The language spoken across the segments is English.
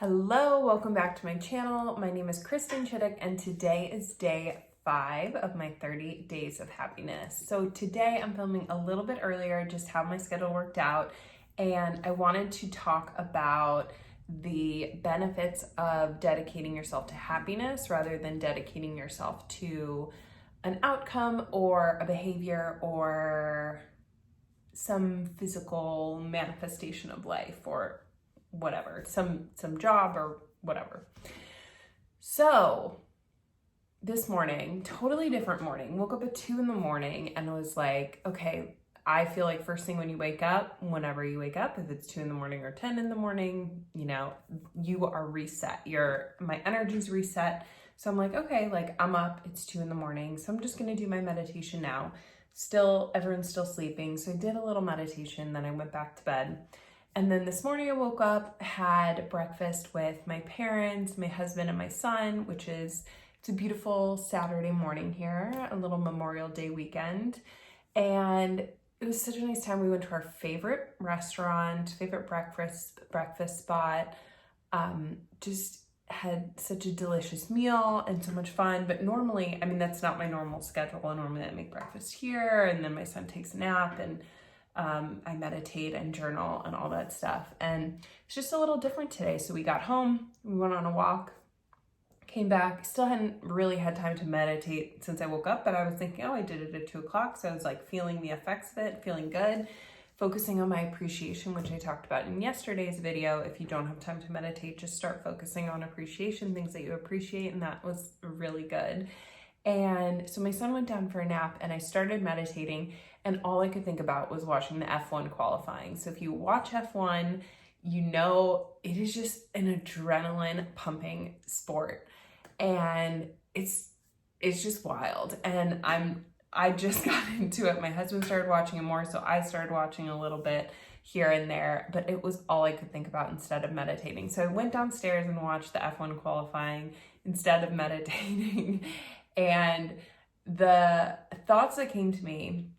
Hello, welcome back to my channel. My name is Kristen Chittock and today is day 5 of my 30 days of happiness. So today I'm filming a little bit earlier, just how my schedule worked out, and I wanted to talk about the benefits of dedicating yourself to happiness rather than dedicating yourself to an outcome or a behavior or some physical manifestation of life or whatever, some job or whatever. So this morning, totally different morning, woke up at 2 a.m. and I was like, okay, I feel like first thing when you wake up, whenever you wake up, if it's 2 a.m. or 10 a.m, you know, you are reset. My energy's reset. So I'm like, okay, like I'm up, it's 2 a.m. So I'm just gonna do my meditation now. Everyone's still sleeping. So I did a little meditation, then I went back to bed. And then this morning I woke up, had breakfast with my parents, my husband and my son, it's a beautiful Saturday morning here, a little Memorial Day weekend. And it was such a nice time. We went to our favorite restaurant, favorite breakfast spot, just had such a delicious meal and so much fun. But normally, I mean, that's not my normal schedule. Normally I make breakfast here and then my son takes a nap and I meditate and journal and all that stuff. And it's just a little different today. So we got home, we went on a walk, came back, still hadn't really had time to meditate since I woke up, but I was thinking, oh, I did it at 2 o'clock. So I was like feeling the effects of it, feeling good, focusing on my appreciation, which I talked about in yesterday's video. If you don't have time to meditate, just start focusing on appreciation, things that you appreciate. And that was really good. And so my son went down for a nap and I started meditating, and all I could think about was watching the F1 qualifying. So if you watch F1, you know it is just an adrenaline pumping sport, and it's just wild. And I just got into it. My husband started watching it more, so I started watching a little bit here and there, but it was all I could think about instead of meditating. So I went downstairs and watched the F1 qualifying instead of meditating. And the thoughts that came to me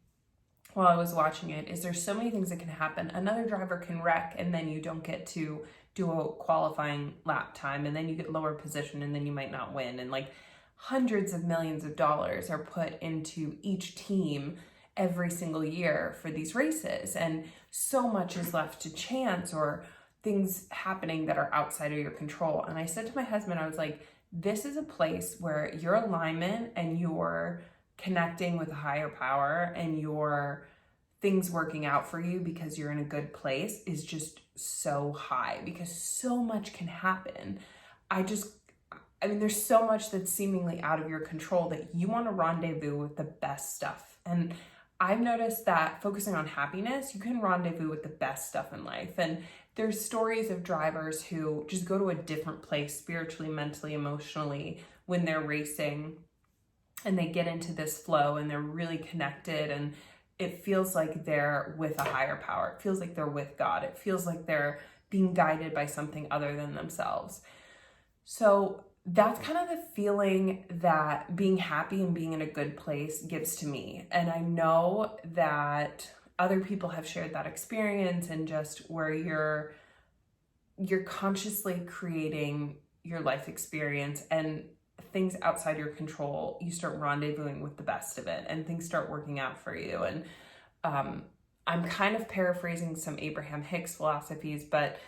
while I was watching it is there's so many things that can happen. Another driver can wreck and then you don't get to do a qualifying lap time, and then you get lower position and then you might not win. And like hundreds of millions of dollars are put into each team every single year for these races. And so much is left to chance or things happening that are outside of your control. And I said to my husband, I was like, this is a place where your alignment and your connecting with a higher power and your things working out for you because you're in a good place is just so high, because so much can happen. I mean, there's so much that's seemingly out of your control that you want to rendezvous with the best stuff. And I've noticed that focusing on happiness, you can rendezvous with the best stuff in life. And there's stories of drivers who just go to a different place spiritually, mentally, emotionally when they're racing, and they get into this flow and they're really connected, and it feels like they're with a higher power. It feels like they're with God. It feels like they're being guided by something other than themselves. So that's kind of the feeling that being happy and being in a good place gives to me. And I know that other people have shared that experience, and just where you're consciously creating your life experience, and things outside your control, you start rendezvousing with the best of it and things start working out for you. And I'm kind of paraphrasing some Abraham Hicks philosophies, but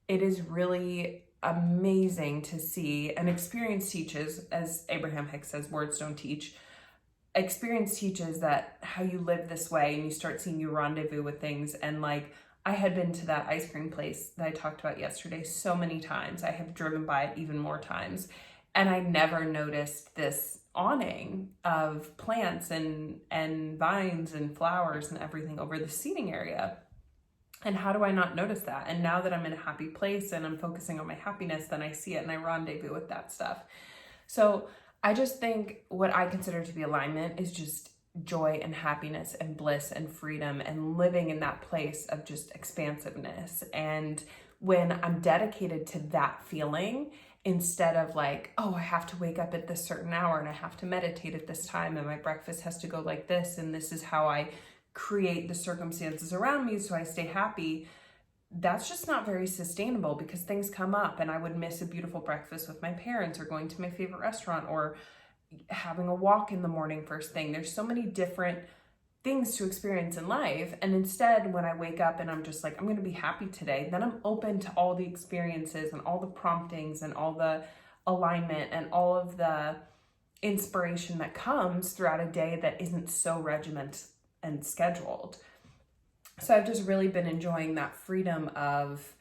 it is really amazing to see, and experience teaches, as Abraham Hicks says, words don't teach. Experience teaches that how you live this way, and you start seeing you rendezvous with things. And like, I had been to that ice cream place that I talked about yesterday so many times. I have driven by it even more times, and I never noticed this awning of plants and vines and flowers and everything over the seating area. And how do I not notice that? And now that I'm in a happy place and I'm focusing on my happiness, then I see it and I rendezvous with that stuff. So I just think what I consider to be alignment is just joy and happiness and bliss and freedom, and living in that place of just expansiveness. And when I'm dedicated to that feeling, instead of like, oh, I have to wake up at this certain hour and I have to meditate at this time and my breakfast has to go like this and this is how I create the circumstances around me so I stay happy, that's just not very sustainable because things come up and I would miss a beautiful breakfast with my parents or going to my favorite restaurant or having a walk in the morning first thing. There's so many different things to experience in life. And instead, when I wake up and I'm just like, I'm going to be happy today, then I'm open to all the experiences and all the promptings and all the alignment and all of the inspiration that comes throughout a day that isn't so regimented and scheduled. So I've just really been enjoying that freedom of,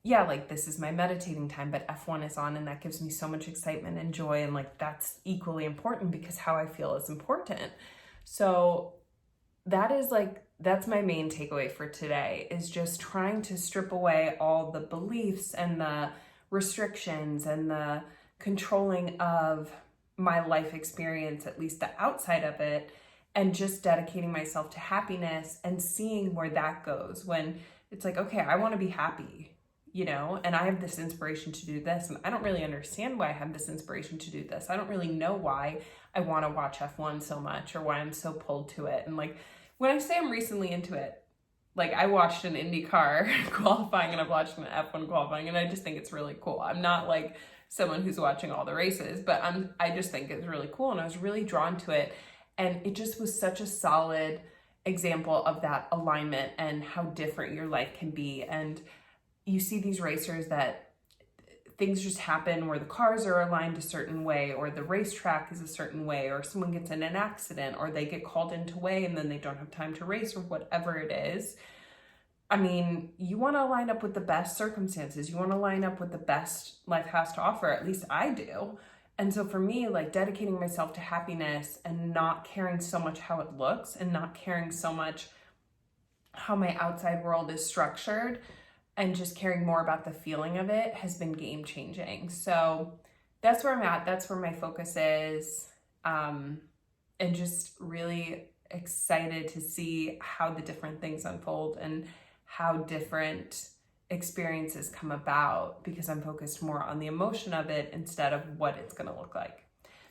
yeah, like this is my meditating time, but F1 is on and that gives me so much excitement and joy. And like, that's equally important because how I feel is important. So that's my main takeaway for today, is just trying to strip away all the beliefs and the restrictions and the controlling of my life experience, at least the outside of it, and just dedicating myself to happiness and seeing where that goes. When it's like, okay, I want to be happy, and I have this inspiration to do this, and I don't really understand why I have this inspiration to do this. I don't really know why I want to watch F1 so much or why I'm so pulled to it. And like, when I say I'm recently into it, like I watched an IndyCar qualifying and I've watched an F1 qualifying, and I just think it's really cool. I'm not like someone who's watching all the races, but I just think it's really cool, and I was really drawn to it. And it just was such a solid example of that alignment and how different your life can be. And you see these racers that things just happen where the cars are aligned a certain way, or the racetrack is a certain way, or someone gets in an accident, or they get called into way and then they don't have time to race, or whatever it is. I mean, you want to line up with the best circumstances. You want to line up with the best life has to offer. At least I do. And so for me, like dedicating myself to happiness and not caring so much how it looks and not caring so much how my outside world is structured and just caring more about the feeling of it has been game changing. So that's where I'm at. That's where my focus is. And just really excited to see how the different things unfold and how different experiences come about, because I'm focused more on the emotion of it instead of what it's going to look like.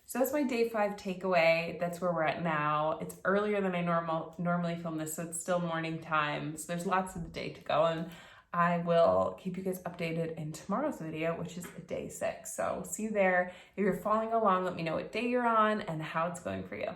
So that's my day 5 takeaway. That's where we're at now. It's earlier than I normally film this, so it's still morning time. So there's lots of the day to go, and I will keep you guys updated in tomorrow's video, which is day 6. So see you there. If you're following along, let me know what day you're on and how it's going for you.